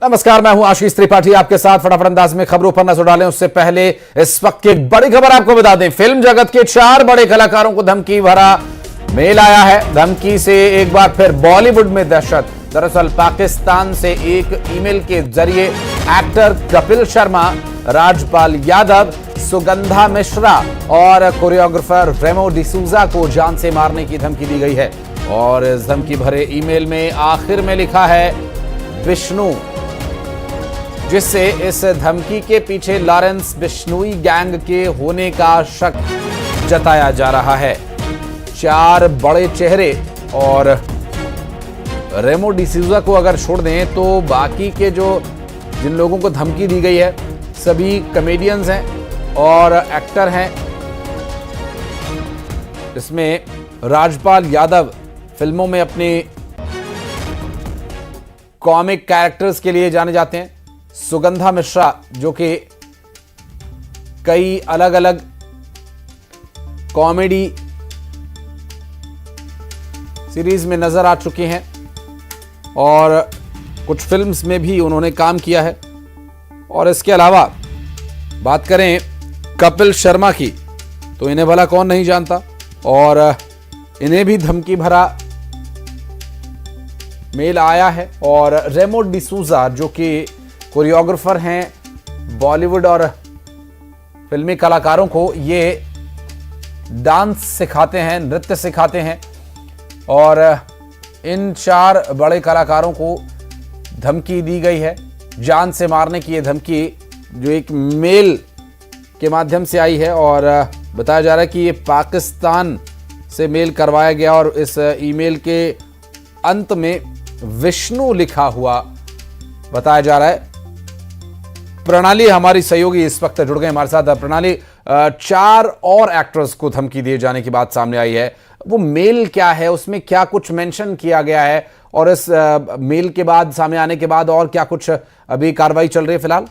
नमस्कार, मैं हूं आशीष त्रिपाठी आपके साथ। फटाफट अंदाज में खबरों पर नजर डालें उससे पहले इस वक्त की एक बड़ी खबर आपको बता दें। फिल्म जगत के 4 बड़े कलाकारों को धमकी भरा मेल आया है। धमकी से एक बार फिर बॉलीवुड में दहशत। दरअसल पाकिस्तान से एक ईमेल के जरिए एक्टर कपिल शर्मा, राजपाल यादव, सुगंधा मिश्रा और कोरियोग्राफर रेमो डिसूजा को जान से मारने की धमकी दी गई है। और इस धमकी भरे ईमेल में आखिर में लिखा है विष्णु, जिससे इस धमकी के पीछे लॉरेंस बिश्नोई गैंग के होने का शक जताया जा रहा है। 4 बड़े चेहरे और रेमो डिसूजा को अगर छोड़ दें तो बाकी के जिन लोगों को धमकी दी गई है सभी कॉमेडियंस हैं और एक्टर हैं। इसमें राजपाल यादव फिल्मों में अपने कॉमिक कैरेक्टर्स के लिए जाने जाते हैं। सुगंधा मिश्रा जो कि कई अलग अलग कॉमेडी सीरीज में नजर आ चुकी हैं और कुछ फिल्म्स में भी उन्होंने काम किया है। और इसके अलावा बात करें कपिल शर्मा की तो इन्हें भला कौन नहीं जानता, और इन्हें भी धमकी भरा मेल आया है। और रेमो डिसूजा जो कि कोरियोग्राफर हैं बॉलीवुड और फिल्मी कलाकारों को, ये डांस सिखाते हैं, नृत्य सिखाते हैं। और इन 4 बड़े कलाकारों को धमकी दी गई है जान से मारने की। ये धमकी जो एक मेल के माध्यम से आई है और बताया जा रहा है कि ये पाकिस्तान से मेल करवाया गया और इस ईमेल के अंत में विष्णु लिखा हुआ बताया जा रहा है। प्रणाली हमारी सहयोगी इस वक्त जुड़ गए हमारे साथ। प्रणाली, 4 और एक्टर्स को धमकी दिए जाने की बात सामने आई है, वो मेल क्या है, उसमें क्या कुछ मेंशन किया गया है और इस मेल के बाद सामने आने के बाद और क्या कुछ अभी कार्रवाई चल रही है फिलहाल?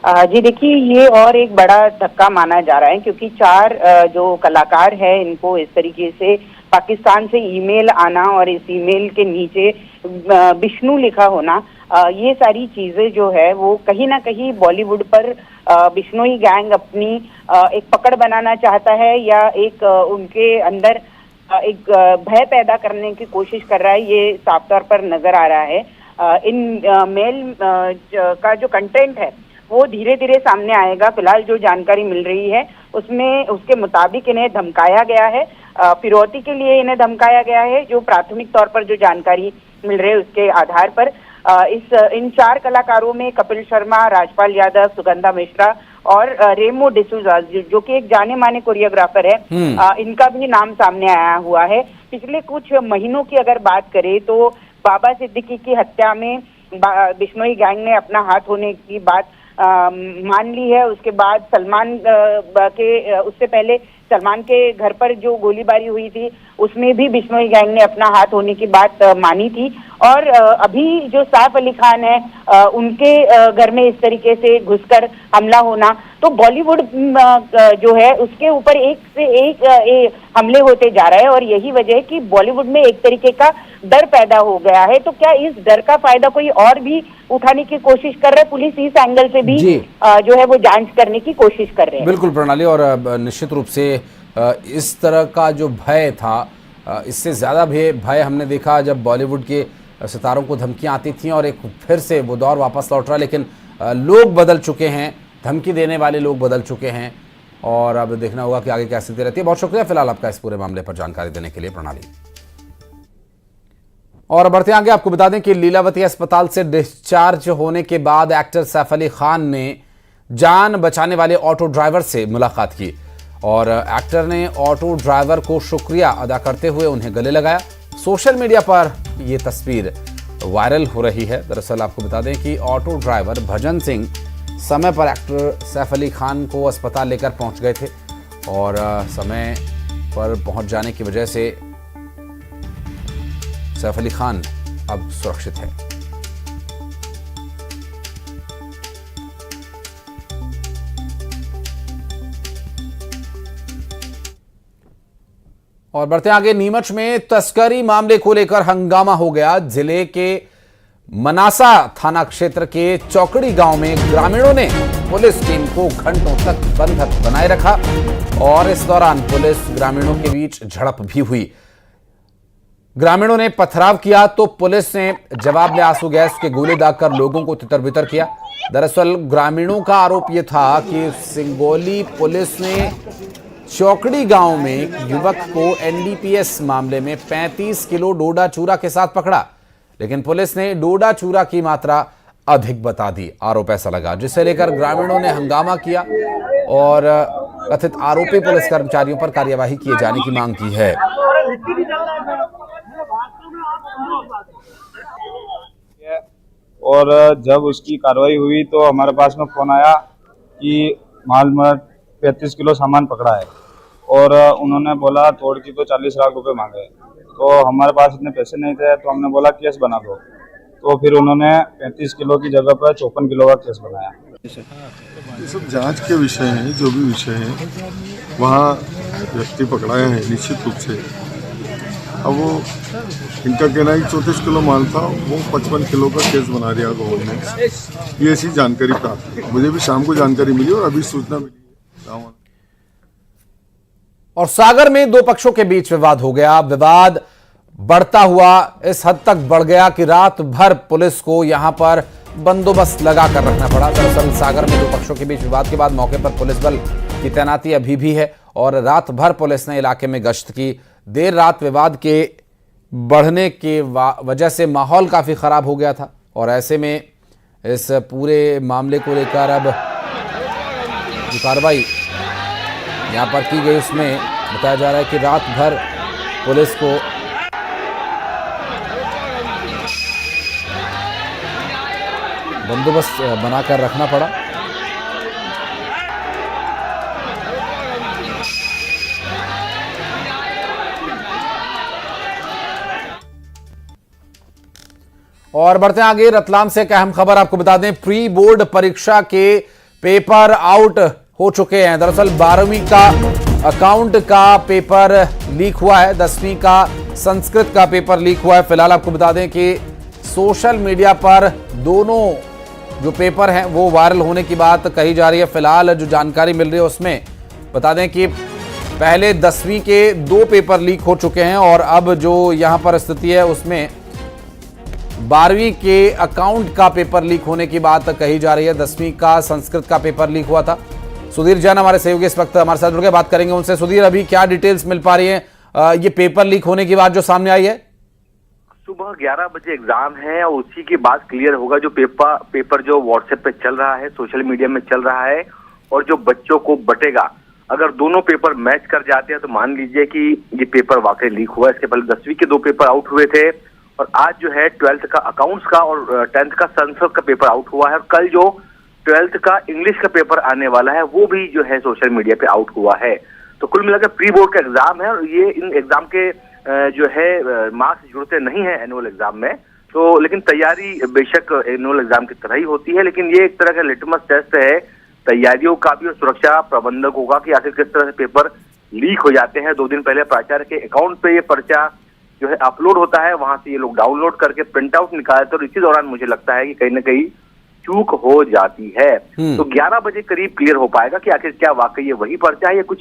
जी देखिए, ये और एक बड़ा धक्का माना जा रहा है क्योंकि 4 जो कलाकार हैं इनको इस तरीके से पाकिस्तान से ईमेल आना और इस ईमेल के नीचे विष्णु लिखा होना, ये सारी चीजें जो है वो कहीं ना कहीं बॉलीवुड पर बिश्नोई गैंग अपनी एक पकड़ बनाना चाहता है या एक उनके अंदर एक भय पैदा करने की कोशिश कर रहा है। ये साफ तौर पर नजर आ रहा है। इन मेल का जो कंटेंट है वो धीरे धीरे सामने आएगा। फिलहाल जो जानकारी मिल रही है उसमें उसके मुताबिक इन्हें धमकाया गया है, फिरौती के लिए इन्हें धमकाया गया है। जो प्राथमिक तौर पर जो जानकारी मिल रही है उसके आधार पर इन 4 कलाकारों में कपिल शर्मा, राजपाल यादव, सुगंधा मिश्रा और रेमो डिसूजा जो कि एक जाने माने कोरियोग्राफर है, इनका भी नाम सामने आया हुआ है। पिछले कुछ महीनों की अगर बात करें तो बाबा सिद्दीकी की हत्या में बिश्नोई गैंग ने अपना हाथ होने की बात मान ली है। उसके बाद सलमान के उससे पहले सलमान के घर पर जो गोलीबारी हुई थी उसमें भी बिश्नोई गैंग ने अपना हाथ होने की बात मानी थी। और अभी जो सैफ अली खान है उनके घर में इस तरीके से घुसकर हमला होना, तो बॉलीवुड जो है उसके ऊपर एक से एक हमले होते जा रहे हैं और यही वजह है कि बॉलीवुड में एक तरीके का डर पैदा हो गया है। तो क्या इस डर का फायदा कोई और भी उठाने की कोशिश कर रहा है? पुलिस इस एंगल से भी जो है वो जांच करने की कोशिश कर रहे हैं। बिल्कुल प्रणाली, और निश्चित रूप से इस तरह का जो भय था, इससे ज्यादा भय हमने देखा जब बॉलीवुड के सितारों को धमकियां आती थी और एक फिर से वो दौर वापस लौट रहा है। लेकिन लोग बदल चुके हैं, धमकी देने वाले लोग बदल चुके हैं और अब देखना होगा कि आगे क्या स्थिति रहती है। बहुत शुक्रिया फिलहाल आपका इस पूरे मामले पर जानकारी देने के लिए प्रणाली। और बढ़ते आगे आपको बता दें कि लीलावती अस्पताल से डिस्चार्ज होने के बाद एक्टर सैफ अली खान ने जान बचाने वाले ऑटो ड्राइवर से मुलाकात की और एक्टर ने ऑटो ड्राइवर को शुक्रिया अदा करते हुए उन्हें गले लगाया। सोशल मीडिया पर यह तस्वीर वायरल हो रही है। दरअसल आपको बता दें कि ऑटो ड्राइवर भजन सिंह समय पर एक्टर सैफ अली खान को अस्पताल लेकर पहुंच गए थे और समय पर पहुंच जाने की वजह से सैफ अली खान अब सुरक्षित है। और बढ़ते आगे, नीमच में तस्करी मामले को लेकर हंगामा हो गया। जिले के मनासा थाना क्षेत्र के चौकड़ी गांव में ग्रामीणों ने पुलिस टीम को घंटों तक बंधक बनाए रखा और इस दौरान पुलिस ग्रामीणों के बीच झड़प भी हुई। ग्रामीणों ने पथराव किया तो पुलिस ने जवाब में आंसू गैस के गोले दागकर लोगों को तितर-बितर किया। दरअसल ग्रामीणों का आरोप यह था कि सिंगोली पुलिस ने चौकड़ी गांव में युवक को एनडीपीएस मामले में 35 किलो डोडा चूरा के साथ पकड़ा, लेकिन पुलिस ने डोडा चूरा की मात्रा अधिक बता दी। आरोप ऐसा लगा, जिसे लेकर ग्रामीणों ने हंगामा किया और कथित आरोपी पुलिस कर्मचारियों पर कार्यवाही किए जाने की मांग की है। और जब उसकी कार्रवाई हुई तो हमारे पास में फोन आया कि माल में 35 किलो सामान पकड़ा है और उन्होंने बोला तोड़ की तो 40 लाख रुपए मांगे। तो हमारे पास इतने पैसे नहीं थे तो हमने बोला केस बना दो, तो फिर उन्होंने 35 किलो की जगह पर 54 किलो का केस बनाया। ये सब जांच के विषय हैं, जो भी विषय हैं वहाँ व्यक्ति पकड़ाए हैं निश्चित रूप से। अब वो इनका कहना है 34 किलो माल था, वो 55 किलो का केस बना दिया गवर्नमेंट। ये ऐसी जानकारी प्राप्त हुई, मुझे भी शाम को जानकारी मिली और अभी सूचना मिली। और सागर में दो पक्षों के बीच विवाद हो गया। विवाद बढ़ता हुआ इस हद तक बढ़ गया कि रात भर पुलिस को यहां पर बंदोबस्त लगाकर रखना पड़ा। दरअसल सागर में दो पक्षों के बीच विवाद के बाद मौके पर पुलिस बल की तैनाती अभी भी है और रात भर पुलिस ने इलाके में गश्त की। देर रात विवाद के बढ़ने के वजह से माहौल काफी खराब हो गया था और ऐसे में इस पूरे मामले को लेकर अब जो कार्रवाई यहां पर की गई उसमें बताया जा रहा है कि रात भर पुलिस को बंदोबस्त बनाकर रखना पड़ा। और बढ़ते हैं आगे, रतलाम से एक अहम खबर आपको बता दें। प्री बोर्ड परीक्षा के पेपर आउट हो चुके हैं। दरअसल 12वीं का अकाउंट का पेपर लीक हुआ है, 10वीं का संस्कृत का पेपर लीक हुआ है। फिलहाल आपको बता दें कि सोशल मीडिया पर दोनों जो पेपर हैं वो वायरल होने की बात कही जा रही है। फिलहाल जो जानकारी मिल रही है उसमें बता दें कि पहले 10वीं के 2 पेपर लीक हो चुके हैं और अब जो यहां पर स्थिति है उसमें 12वीं के अकाउंट का पेपर लीक होने की बात कही जा रही है। 10वीं का संस्कृत का पेपर लीक हुआ था। सुधीर जैन हमारे सहयोगी इस वक्त हमारे साथ जुड़ के बात करेंगे उनसे। सुधीर, अभी क्या डिटेल्स मिल पा रही है ये पेपर लीक होने की बात जो सामने आई है? सुबह 11 बजे एग्जाम है और उसी के बाद क्लियर होगा। जो पेपर जो व्हाट्सएप पे चल रहा है, सोशल मीडिया में चल रहा है और जो बच्चों को बटेगा, अगर दोनों पेपर मैच कर जाते हैं तो मान लीजिए कि ये पेपर वाकई लीक हुआ। इसके पहले 10वीं के 2 पेपर आउट हुए थे और आज जो है 12th का अकाउंट्स का और 10th का संस्कृत का पेपर आउट हुआ है और कल जो 12th का इंग्लिश का पेपर आने वाला है वो भी जो है सोशल मीडिया पे आउट हुआ है। तो कुल मिलाकर प्री बोर्ड का एग्जाम है और ये इन एग्जाम के जो है मार्क्स जुड़ते नहीं है एनुअल एग्जाम में, तो लेकिन तैयारी बेशक एनुअल एग्जाम की तरह ही होती है, लेकिन ये एक तरह का लिटमस टेस्ट है तैयारियों का भी और सुरक्षा प्रबंधकों का कि आखिर किस तरह से पेपर लीक हो जाते हैं। 2 दिन पहले प्राचार्य के अकाउंट पे ये पर्चा जो है अपलोड होता है, वहां से ये लोग डाउनलोड करके प्रिंट आउट निकालते और इसी दौरान मुझे लगता है कि कहीं ना कहीं चूक हो जाती है। तो 11 बजे करीब क्लियर हो पाएगा कि आखिर क्या वाकई ये वही पर्चा है या कुछ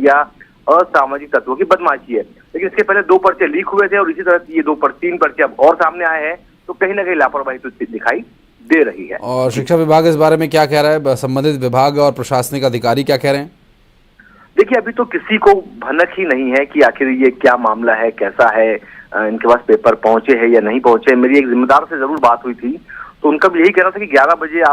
या असामाजिक तत्वों की बदमाशी है। लेकिन इसके पहले 2 पर्चे लीक हुए थे और इसी तरह ये 3 पर्चे अब और सामने आए हैं, तो कहीं ना कहीं लापरवाही तो दिखाई दे रही है। और शिक्षा विभाग इस बारे में क्या कह रहा है? संबंधित विभाग और प्रशासनिक अधिकारी क्या कह रहे हैं? देखिए, अभी तो किसी को भनक ही नहीं है कि आखिर ये क्या मामला है, कैसा है, इनके पास पेपर पहुंचे हैं या नहीं पहुंचे। मेरी एक जिम्मेदार से जरूर बात हुई थी तो उनका भी यही कहना था कि 11 बजे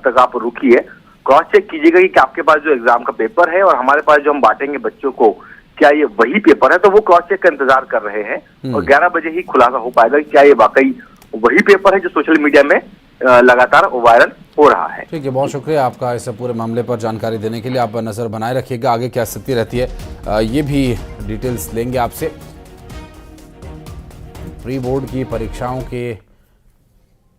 तक आप रुकिए, क्रॉस चेक कीजिएगा कि आपके पास जो एग्जाम का पेपर है और हमारे पास जो हम बांटेंगे बच्चों को क्या ये वही पेपर है। तो वो क्रॉस चेक का इंतजार कर रहे हैं और 11 बजे ही खुलासा हो पाएगा कि क्या ये वाकई वही पेपर है जो सोशल मीडिया में लगातार वायरल हो रहा है। ठीक है, बहुत शुक्रिया आपका इस पूरे मामले पर जानकारी देने के लिए। आप नजर बनाए रखिएगा आगे क्या स्थिति रहती है, ये भी डिटेल्स लेंगे आपसे। प्री बोर्ड की परीक्षाओं के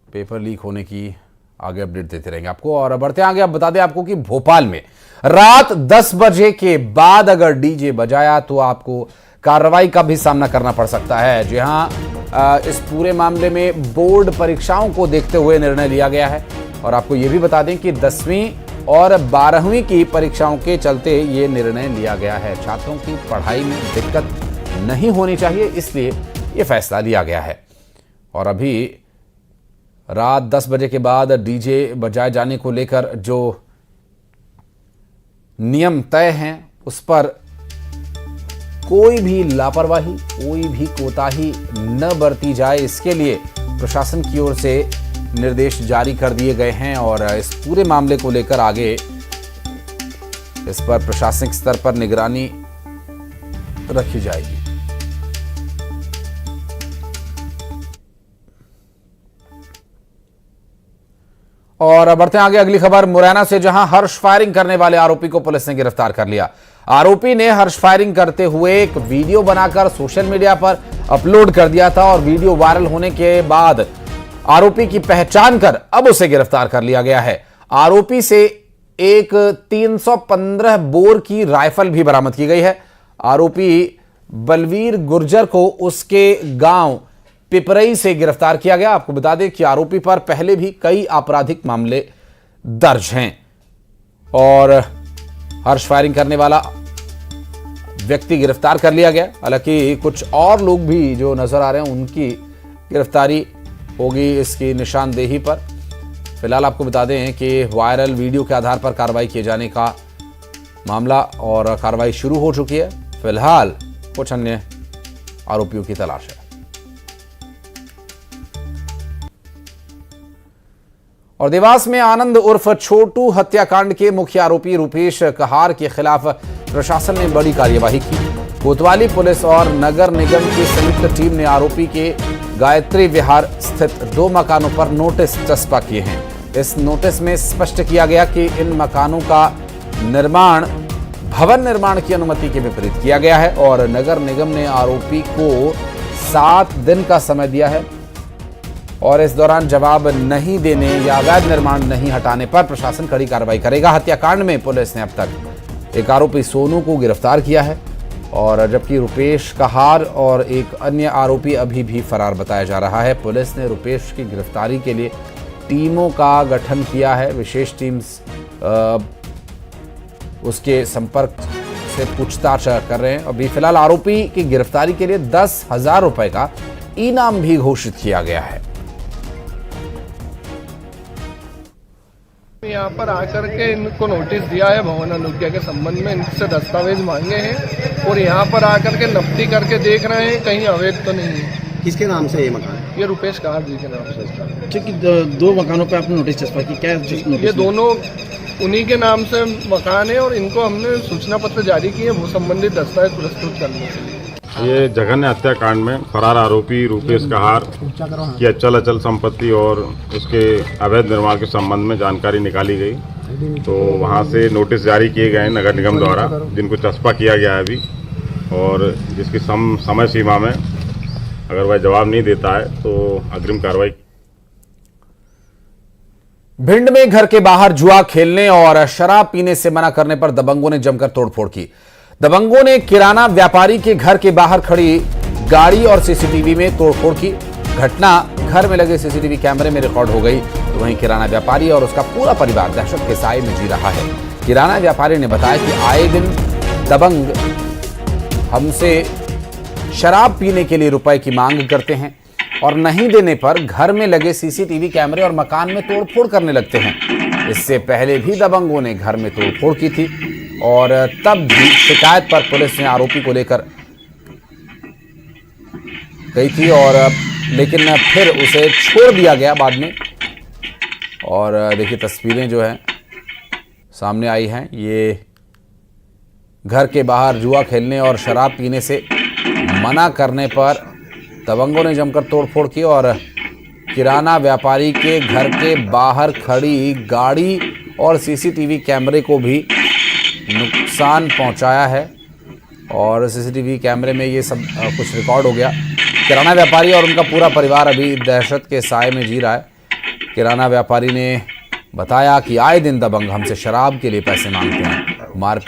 पेपर लीक होने की आगे अपडेट देते रहेंगे आपको। और बढ़ते आगे, आप बता दें आपको कि भोपाल में रात 10 बजे के बाद अगर डीजे बजाया तो आपको कार्रवाई का भी सामना करना पड़ सकता है। जी हां, इस पूरे मामले में बोर्ड परीक्षाओं को देखते हुए निर्णय लिया गया है। और आपको ये भी बता दें कि 10वीं और 12वीं की परीक्षाओं के चलते ये निर्णय लिया गया है। छात्रों की पढ़ाई में दिक्कत नहीं होनी चाहिए, इसलिए ये फैसला लिया गया है। और अभी रात 10 बजे के बाद डीजे बजाए जाने को लेकर जो नियम तय हैं उस पर कोई भी लापरवाही, कोई भी कोताही न बरती जाए, इसके लिए प्रशासन की ओर से निर्देश जारी कर दिए गए हैं। और इस पूरे मामले को लेकर आगे इस पर प्रशासनिक स्तर पर निगरानी रखी जाएगी। और बढ़ते हैं आगे अगली खबर मुरैना से, जहां हर्ष फायरिंग करने वाले आरोपी को पुलिस ने गिरफ्तार कर लिया। आरोपी ने हर्ष फायरिंग करते हुए एक वीडियो बनाकर सोशल मीडिया पर अपलोड कर दिया था और वीडियो वायरल होने के बाद आरोपी की पहचान कर अब उसे गिरफ्तार कर लिया गया है। आरोपी से एक 315 बोर की राइफल भी बरामद की गई है। आरोपी बलवीर गुर्जर को उसके गांव पिपरई से गिरफ्तार किया गया। आपको बता दें कि आरोपी पर पहले भी कई आपराधिक मामले दर्ज हैं और हर्ष फायरिंग करने वाला व्यक्ति गिरफ्तार कर लिया गया। हालांकि कुछ और लोग भी जो नजर आ रहे हैं उनकी गिरफ्तारी होगी इसकी निशानदेही पर। फिलहाल आपको बता दें कि वायरल वीडियो के आधार पर कार्रवाई किए जाने का मामला और कार्रवाई शुरू हो चुकी है। फिलहाल कुछ अन्य आरोपियों की तलाश है। और देवास में आनंद उर्फ छोटू हत्याकांड के मुख्य आरोपी रूपेश कहार के खिलाफ प्रशासन ने बड़ी कार्यवाही की। कोतवाली पुलिस और नगर निगम की संयुक्त टीम ने आरोपी के गायत्री विहार स्थित 2 मकानों पर नोटिस चस्पा किए हैं। इस नोटिस में स्पष्ट किया गया कि इन मकानों का निर्माण भवन निर्माण की अनुमति के विपरीत किया गया है और नगर निगम ने आरोपी को 7 दिन का समय दिया है और इस दौरान जवाब नहीं देने या अवैध निर्माण नहीं हटाने पर प्रशासन कड़ी कार्रवाई करेगा। हत्याकांड में पुलिस ने अब तक एक आरोपी सोनू को गिरफ्तार किया है और जबकि रुपेश कहार और एक अन्य आरोपी अभी भी फरार बताया जा रहा है। पुलिस ने रुपेश की गिरफ्तारी के लिए टीमों का गठन किया है। विशेष टीम्स उसके संपर्क से पूछताछ कर रहे हैं। अभी फिलहाल आरोपी की गिरफ्तारी के लिए 10,000 रुपए का इनाम भी घोषित किया गया है। यहाँ पर आकर के इनको नोटिस दिया है भवन अनुज्ञा के संबंध में, इनसे दस्तावेज मांगे हैं और यहाँ पर आकर के नफ्ती करके देख रहे हैं कहीं अवैध तो नहीं है। किसके नाम से ये मकान? ये रुपेश कहार जी के नाम से। ठीक, 2 मकानों पे आपने नोटिस चस्पा की, क्या नोटिस? ये दोनों उन्हीं के नाम से मकान है और इनको हमने सूचना पत्र जारी किए वो संबंधित दस्तावेज प्रस्तुत करने के लिए। ये जघन्य हत्याकांड में फरार आरोपी रूपेश कहार की अचल संपत्ति और उसके अवैध निर्माण के संबंध में जानकारी निकाली गई, तो वहां से नोटिस जारी किए गए नगर निगम द्वारा, जिनको चस्पा किया गया है अभी, और जिसकी समय सीमा में अगर वह जवाब नहीं देता है तो अग्रिम कार्रवाई। भिंड में घर के बाहर जुआ खेलने और शराब पीने से मना करने पर दबंगों ने जमकर तोड़फोड़ की। दबंगों ने किराना व्यापारी के घर के बाहर खड़ी गाड़ी और सीसीटीवी में तोड़फोड़ की। घटना घर में लगे सीसीटीवी कैमरे में रिकॉर्ड हो गई, तो वहीं किराना व्यापारी और उसका पूरा परिवार दहशत के साए में जी रहा है। किराना व्यापारी ने बताया कि आए दिन दबंग हमसे शराब पीने के लिए रुपए की मांग करते हैं और नहीं देने पर घर में लगे सीसीटीवी कैमरे और मकान में तोड़फोड़ करने लगते हैं। इससे पहले भी दबंगों ने घर में तोड़फोड़ की थी और तब भी शिकायत पर पुलिस ने आरोपी को लेकर गई थी और लेकिन फिर उसे छोड़ दिया गया बाद में। और देखिए तस्वीरें जो हैं सामने आई हैं, ये घर के बाहर जुआ खेलने और शराब पीने से मना करने पर दबंगों ने जमकर तोड़फोड़ की और किराना व्यापारी के घर के बाहर खड़ी गाड़ी और सीसीटीवी कैमरे को भी नुकसान पहुंचाया है और सीसीटीवी कैमरे में ये सब कुछ रिकॉर्ड हो गया। किराना व्यापारी और उनका पूरा परिवार अभी दहशत के साए में जी रहा है। किराना व्यापारी ने बताया कि आए दिन दबंग हमसे शराब के लिए पैसे मांगते हैं, मार